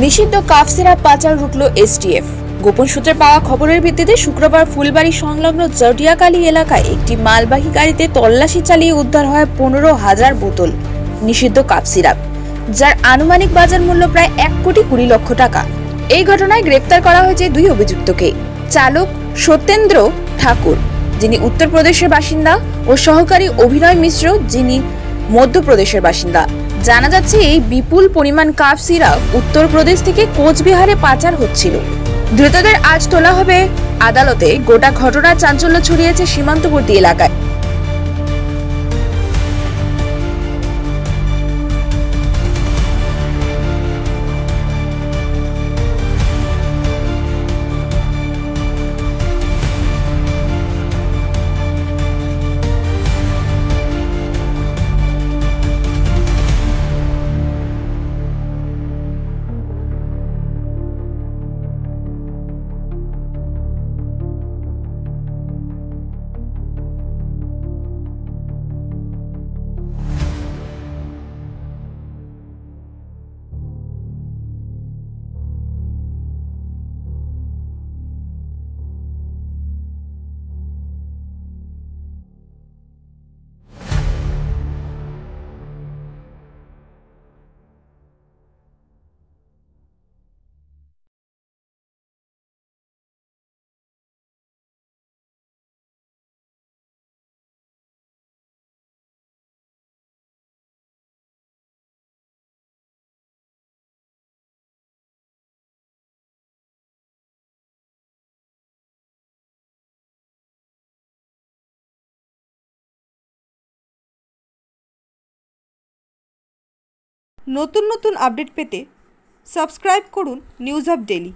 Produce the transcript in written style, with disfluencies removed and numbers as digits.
নিষিদ্ধ cough syrup পাচার রুখল STF. গোপন সূত্রে পাওয়া খবরের ভিত্তিতে শুক্রবার ফুলবাড়ি সংলগ্ন জটিয়াকালী এলাকায় একটি মালবাহী গাড়িতে তল্লাশি চালিয়ে উদ্ধার হয় 15,000 বোতল নিষিদ্ধ কাফ সিরাপ, যার আনুমানিক বাজার মূল্য প্রায় 1,20,00,000 টাকা। এই ঘটনায় গ্রেপ্তার করা হয়েছে দুই অভিযুক্তকে, চালক সত্যেন্দ্র ঠাকুর, যিনি উত্তরপ্রদেশের বাসিন্দা, ও সহকারী অভিনয় মিশ্র, যিনি মধ্যপ্রদেশের বাসিন্দা। জানা যাচ্ছে, এই বিপুল পরিমাণ কাফ সিরাপ উত্তরপ্রদেশ থেকে কোচবিহারে পাচার হচ্ছিল। ধৃতদের আজ তোলা হবে আদালতে। গোটা ঘটনার চাঞ্চল্য ছড়িয়েছে সীমান্তবর্তী এলাকায়। নতুন নতুন আপডেট পেতে সাবস্ক্রাইব করুন নিউজ আপ ডেইলি।